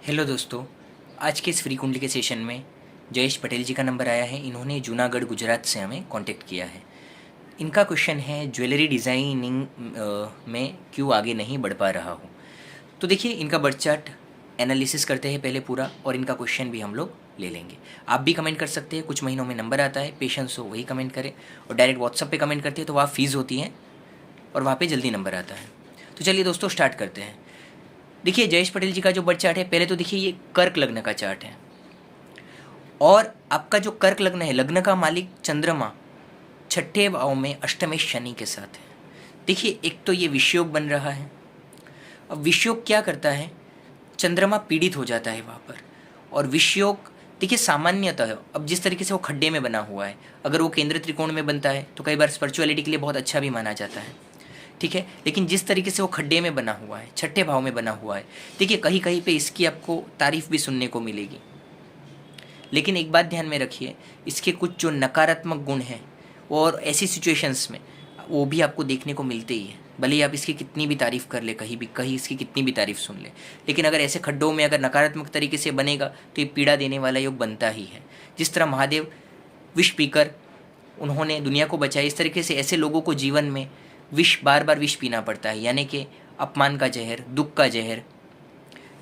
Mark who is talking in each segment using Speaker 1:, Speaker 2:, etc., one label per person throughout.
Speaker 1: Hello दोस्तों, आज के इस फ्री कुंडली के सेशन में जयेश पटेल जी का नंबर आया है। इन्होंने जूनागढ़ गुजरात से हमें कांटेक्ट किया है। इनका क्वेश्चन है ज्वेलरी डिज़ाइनिंग में क्यों आगे नहीं बढ़ पा रहा हूँ। तो देखिए, इनका बर्थ चार्ट एनालिसिस करते हैं पहले पूरा, और इनका क्वेश्चन भी हम लोग ले लेंगे। आप भी कमेंट कर सकते हैं, कुछ महीनों में नंबर आता है, पेशेंस हो वही कमेंट करें। और डायरेक्ट व्हाट्सअप पे कमेंट करते हैं तो वहाँ फ़ीस होती है और वहाँ पे जल्दी नंबर आता है। तो चलिए दोस्तों, स्टार्ट करते हैं। देखिए, जयेश पटेल जी का जो बर्थ चार्ट है, पहले तो देखिए ये कर्क लग्न का चार्ट है। और आपका जो कर्क लग्न है, लग्न का मालिक चंद्रमा छठे भाव में अष्टमेश शनि के साथ है। देखिए, एक तो ये विषयोग बन रहा है। अब विषयोग क्या करता है, चंद्रमा पीड़ित हो जाता है वहाँ पर। और विषयोग देखिए सामान्यतः, अब जिस तरीके से वो खड्डे में बना हुआ है, अगर वो केंद्र त्रिकोण में बनता है तो कई बार स्पिरिचुअलिटी के लिए बहुत अच्छा भी माना जाता है, ठीक है। लेकिन जिस तरीके से वो खड्डे में बना हुआ है, छठे भाव में बना हुआ है, देखिए कहीं कहीं पे इसकी आपको तारीफ भी सुनने को मिलेगी। लेकिन एक बात ध्यान में रखिए, इसके कुछ जो नकारात्मक गुण हैं और ऐसी सिचुएशंस में वो भी आपको देखने को मिलते ही है। भले ही आप इसकी कितनी भी तारीफ़ कर ले, कहीं इसकी कितनी भी तारीफ़ सुन ले, लेकिन अगर ऐसे खड्डों में अगर नकारात्मक तरीके से बनेगा तो ये पीड़ा देने वाला योग बनता ही है। जिस तरह महादेव विष पीकर उन्होंने दुनिया को बचाया, इस तरीके से ऐसे लोगों को जीवन में विष बार बार विष पीना पड़ता है, यानी कि अपमान का जहर, दुख का जहर।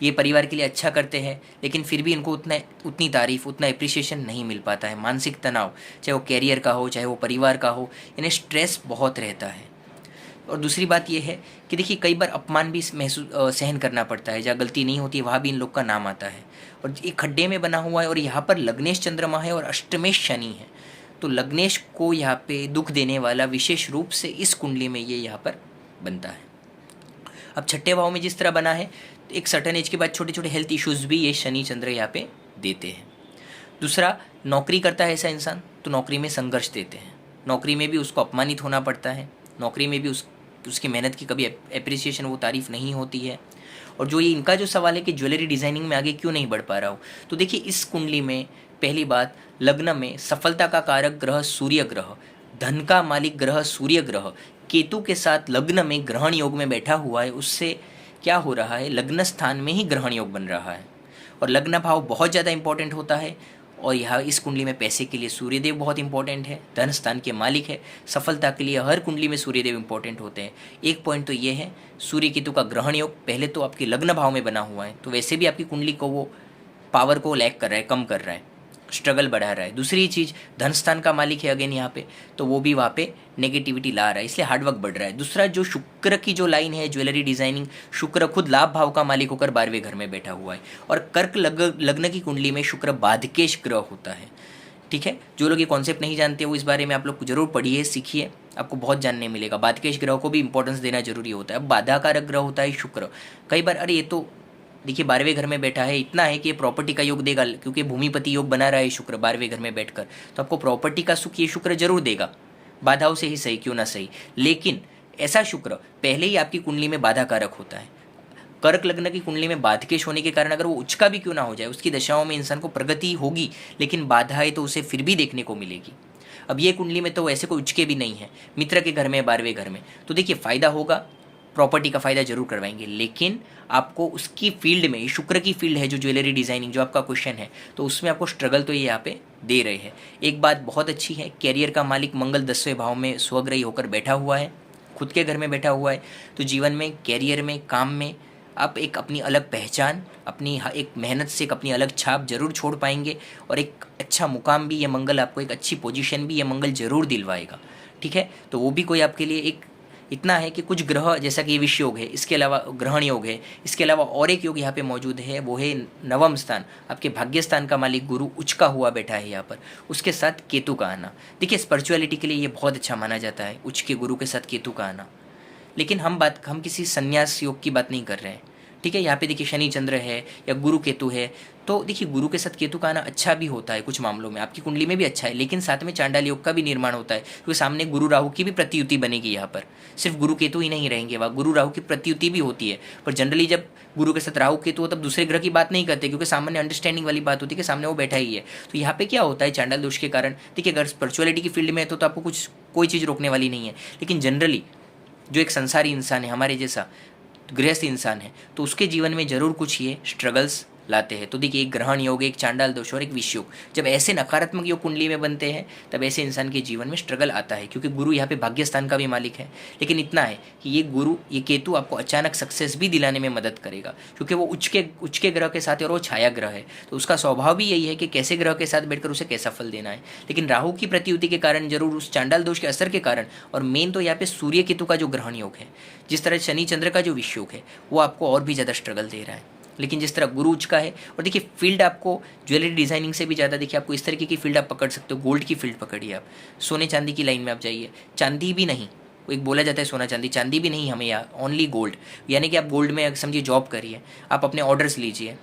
Speaker 1: ये परिवार के लिए अच्छा करते हैं लेकिन फिर भी इनको उतनी तारीफ, उतना एप्रिसिएशन नहीं मिल पाता है। मानसिक तनाव, चाहे वो कैरियर का हो, चाहे वो परिवार का हो, इन्हें स्ट्रेस बहुत रहता है। और दूसरी बात यह है कि देखिए, कई बार अपमान भी सहन करना पड़ता है। जहाँ गलती नहीं होती है वहाँ भी इन लोग का नाम आता है। और ये खड्डे में बना हुआ है और यहाँ पर लग्नेश चंद्रमा है और अष्टमेश शनि है, तो लग्नेश को यहाँ पे दुख देने वाला विशेष रूप से इस कुंडली में ये यहाँ पर बनता है। अब छठे भाव में जिस तरह बना है, तो एक सर्टन एज के बाद छोटे छोटे हेल्थ इश्यूज़ भी ये शनि चंद्र यहाँ पे देते हैं। दूसरा, नौकरी करता है ऐसा इंसान तो नौकरी में संघर्ष देते हैं। नौकरी में भी उसको अपमानित होना पड़ता है, नौकरी में भी उसकी मेहनत की कभी एप्रिसिएशन, वो तारीफ नहीं होती है। और जो ये इनका जो सवाल है कि ज्वेलरी डिज़ाइनिंग में आगे क्यों नहीं बढ़ पा रहा हूँ, तो देखिए इस कुंडली में पहली बात, लग्न में सफलता का कारक ग्रह सूर्य ग्रह, धन का मालिक ग्रह सूर्य ग्रह केतु के साथ लग्न में ग्रहण योग में बैठा हुआ है। उससे क्या हो रहा है, लग्न स्थान में ही ग्रहण योग बन रहा है। और लग्न भाव बहुत ज़्यादा इंपॉर्टेंट होता है। और यहाँ इस कुंडली में पैसे के लिए सूर्यदेव बहुत इंपॉर्टेंट है, धन स्थान के मालिक है। सफलता के लिए हर कुंडली में सूर्यदेव इंपॉर्टेंट होते हैं। एक पॉइंट तो ये है, सूर्य केतु का ग्रहण योग पहले तो आपके लग्न भाव में बना हुआ है, तो वैसे भी आपकी कुंडली को वो पावर को लैक कर रहा है, कम कर रहा है, स्ट्रगल बढ़ा रहा है। दूसरी चीज़, धन स्थान का मालिक है अगेन यहाँ पे, तो वो भी वहाँ पे नेगेटिविटी ला रहा है, इसलिए हार्डवर्क बढ़ रहा है। दूसरा, जो शुक्र की जो लाइन है ज्वेलरी डिजाइनिंग, शुक्र खुद लाभ भाव का मालिक होकर 12वें घर में बैठा हुआ है। और कर्क लग्न की कुंडली में शुक्र बाधकेश ग्रह होता है, ठीक है। जो लोग ये कॉन्सेप्ट नहीं जानते वो इस बारे में आप लोग जरूर पढ़िए, सीखिए, आपको बहुत जानने मिलेगा। बाधकेश ग्रह को भी इंपॉर्टेंस देना जरूरी होता है। अब बाधा कारक ग्रह होता है शुक्र। कई बार अरे ये तो देखिए 12वें घर में बैठा है, इतना है कि ये प्रॉपर्टी का योग देगा, क्योंकि भूमिपति योग बना रहा है शुक्र 12वें घर में बैठकर, तो आपको प्रॉपर्टी का सुख ये शुक्र जरूर देगा, बाधाओं से ही सही क्यों ना सही। लेकिन ऐसा शुक्र पहले ही आपकी कुंडली में बाधा कारक होता है। कर्क लग्न की कुंडली में बाधकेश होने के कारण अगर वो उच्च का भी क्यों ना हो जाए, उसकी दशाओं में इंसान को प्रगति होगी, लेकिन बाधाएं तो उसे फिर भी देखने को मिलेगी। अब ये कुंडली में तो ऐसे कोई उच्च के भी नहीं है, मित्र के घर में, 12वें घर में, तो देखिए फायदा होगा, प्रॉपर्टी का फ़ायदा जरूर करवाएंगे। लेकिन आपको उसकी फील्ड में, शुक्र की फील्ड है जो ज्वेलरी डिज़ाइनिंग, जो आपका क्वेश्चन है, तो उसमें आपको स्ट्रगल तो ये यहाँ पे दे रहे हैं। एक बात बहुत अच्छी है, कैरियर का मालिक मंगल 10वें भाव में स्वग्रही होकर बैठा हुआ है, खुद के घर में बैठा हुआ है, तो जीवन में, कैरियर में, काम में आप एक अपनी अलग पहचान, अपनी एक मेहनत से एक अपनी अलग छाप जरूर छोड़ पाएंगे। और एक अच्छा मुकाम भी ये मंगल आपको, एक अच्छी पोजीशन भी ये मंगल जरूर दिलवाएगा, ठीक है। तो वो भी कोई आपके लिए एक इतना है कि कुछ ग्रह, जैसा कि ये विष योग है, इसके अलावा ग्रहण योग है, इसके अलावा और एक योग यहाँ पे मौजूद है, वो है नवम स्थान, आपके भाग्य स्थान का मालिक गुरु उच्च का हुआ बैठा है यहाँ पर, उसके साथ केतु का आना। देखिए स्पिरिचुअलिटी के लिए ये बहुत अच्छा माना जाता है, उच्च के गुरु के साथ केतु का आना। लेकिन हम किसी संन्यास योग की बात नहीं कर रहे हैं, ठीक है। यहाँ पे देखिए शनि चंद्र है या गुरु केतु है, तो देखिए गुरु के साथ केतु का आना अच्छा भी होता है कुछ मामलों में, आपकी कुंडली में भी अच्छा है, लेकिन साथ में चांडाल योग का भी निर्माण होता है, क्योंकि सामने गुरु राहु की भी प्रतियुति बनेगी। यहाँ पर सिर्फ गुरु केतु ही नहीं रहेंगे, वहाँ गुरु राहु की प्रतियुति भी होती है। पर जनरली जब गुरु के साथ राहु केतु हो तब दूसरे ग्रह की बात नहीं करते, क्योंकि सामान्य अंडरस्टैंडिंग वाली बात होती है कि सामने वो बैठा ही है। तो यहाँ पे क्या होता है, चांडाल दोष के कारण, देखिए अगर स्पिरिचुअलिटी की फील्ड में है तो आपको कोई चीज़ रोकने वाली नहीं है। लेकिन जनरली जो एक संसारी इंसान है, हमारे जैसा गृहस्थ इंसान है, तो उसके जीवन में ज़रूर कुछ ये स्ट्रगल्स लाते हैं। तो देखिए, एक ग्रहण योग, एक चांडाल दोष और एक विष योग, जब ऐसे नकारात्मक योग कुंडली में बनते हैं तब ऐसे इंसान के जीवन में स्ट्रगल आता है, क्योंकि गुरु यहाँ पे भाग्य स्थान का भी मालिक है। लेकिन इतना है कि ये केतु आपको अचानक सक्सेस भी दिलाने में मदद करेगा, क्योंकि वो उच्च के ग्रह के साथ है और वो छाया ग्रह है, तो उसका स्वभाव भी यही है कि कैसे ग्रह के साथ बैठकर उसे कैसा फल देना है। लेकिन राहु की प्रतियुति के कारण, जरूर उस चांडाल दोष के असर के कारण, और मेन तो यहाँ पे सूर्य केतु का जो ग्रहण योग है, जिस तरह शनि चंद्र का जो विष योग है, वो आपको और भी ज़्यादा स्ट्रगल दे रहा है। लेकिन जिस तरह गुरु उच्च का है, और देखिए फील्ड आपको ज्वेलरी डिजाइनिंग से भी ज़्यादा, देखिए आपको इस तरीके की फील्ड आप पकड़ सकते हो। गोल्ड की फील्ड पकड़िए आप, सोने चांदी की लाइन में आप जाइए। चांदी भी नहीं, एक बोला जाता है सोना चांदी, चांदी भी नहीं हमें यहाँ, ओनली गोल्ड। यानी कि आप गोल्ड में समझिए जॉब करिए, आप अपने ऑर्डर्स लीजिए,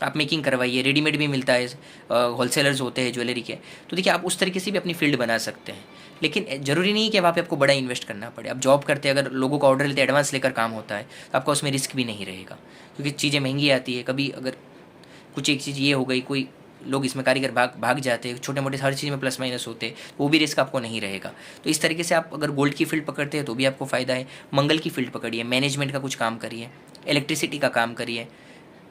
Speaker 1: आप मेकिंग करवाइए, रेडीमेड भी मिलता है, होलसेलर्स होते हैं ज्वेलरी के। तो देखिए आप उस तरीके से भी अपनी फील्ड बना सकते हैं। लेकिन ज़रूरी नहीं है कि वहाँ पे आपको बड़ा इन्वेस्ट करना पड़े। आप जॉब करते हैं, अगर लोगों का ऑर्डर लेते एडवांस लेकर काम होता है, तो आपका उसमें रिस्क भी नहीं रहेगा, क्योंकि चीज़ें महंगी आती है। कभी अगर कुछ एक चीज़ ये हो गई, कोई लोग इसमें कारीगर भाग जाते हैं, छोटे मोटे हर चीज़ में प्लस माइनस होते हैं, वो भी रिस्क आपको नहीं रहेगा। तो इस तरीके से आप अगर गोल्ड की फील्ड पकड़ते हैं तो भी आपको फ़ायदा है। मंगल की फील्ड पकड़िए, मैनेजमेंट का कुछ काम करिए, इलेक्ट्रिसिटी का काम करिए,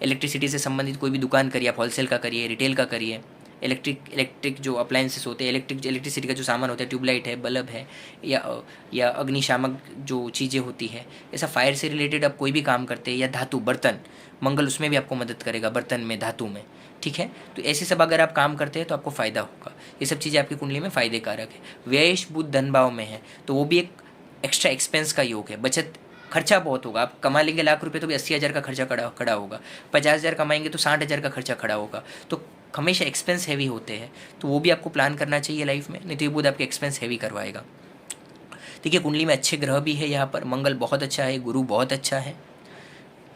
Speaker 1: इलेक्ट्रिसिटी से संबंधित कोई भी दुकान करिए, आप होलसेल का करिए, रिटेल का करिए। इलेक्ट्रिक जो अप्लायंसेस होते हैं, इलेक्ट्रिसिटी का जो सामान होता है, ट्यूबलाइट है, बल्ब है, या अग्निशामक जो चीज़ें होती है, ऐसा फायर से रिलेटेड आप कोई भी काम करते हैं, या धातु बर्तन, मंगल उसमें भी आपको मदद करेगा, बर्तन में, धातु में, ठीक है। तो ऐसे सब अगर आप काम करते हैं तो आपको फ़ायदा होगा। ये सब चीज़ें आपकी कुंडली में फ़ायदे कारक है। व्ययश बुध धन भाव में है, तो वो भी एक एक्स्ट्रा एक्सपेंस का योग है। बचत, खर्चा बहुत होगा। आप कमा लेंगे लाख रुपए तो भी 80,000 का खर्चा खड़ा होगा, 50,000 कमाएंगे तो 60,000 का खर्चा खड़ा होगा। तो हमेशा एक्सपेंस हैवी होते हैं, तो वो भी आपको प्लान करना चाहिए लाइफ में, नहीं तो ये बुध आपके एक्सपेंस हैवी करवाएगा। देखिए कुंडली में अच्छे ग्रह भी है, यहाँ पर मंगल बहुत अच्छा है, गुरु बहुत अच्छा है,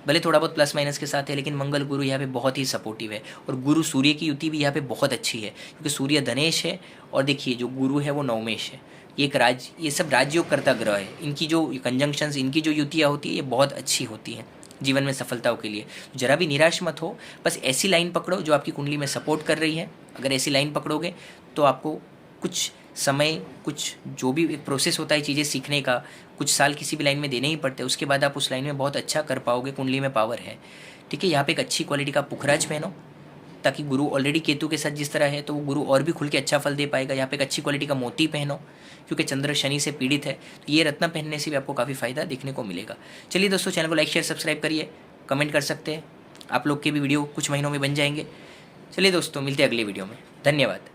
Speaker 1: भले थोड़ा बहुत प्लस माइनस के साथ है, लेकिन मंगल गुरु यहाँ पे बहुत ही सपोर्टिव है। और गुरु सूर्य की युति भी यहाँ पे बहुत अच्छी है, क्योंकि सूर्य धनेश है और देखिए जो गुरु है वो नवमेश है। ये सब राजयोग करता ग्रह है। इनकी जो कंजंक्शंस, इनकी जो युतियाँ होती है, ये बहुत अच्छी होती हैं जीवन में सफलताओं के लिए। जरा भी निराश मत हो, बस ऐसी लाइन पकड़ो जो आपकी कुंडली में सपोर्ट कर रही है। अगर ऐसी लाइन पकड़ोगे तो आपको कुछ समय, कुछ जो भी एक प्रोसेस होता है चीज़ें सीखने का, कुछ साल किसी भी लाइन में देने ही पड़ते हैं, उसके बाद आप उस लाइन में बहुत अच्छा कर पाओगे। कुंडली में पावर है, ठीक है। यहाँ पे एक अच्छी क्वालिटी का पुखराज पहनो, ताकि गुरु ऑलरेडी केतु के साथ जिस तरह है, तो वो गुरु और भी खुल के अच्छा फल दे पाएगा। यहाँ पे एक अच्छी क्वालिटी का मोती पहनो, क्योंकि चंद्र शनि से पीड़ित है, तो ये रत्न पहनने से भी आपको काफ़ी फायदा देखने को मिलेगा। चलिए दोस्तों, चैनल को लाइक शेयर सब्सक्राइब करिए, कमेंट कर सकते हैं, आप लोग के भी वीडियो कुछ महीनों में बन जाएंगे। चलिए दोस्तों, मिलते हैं अगले वीडियो में। धन्यवाद।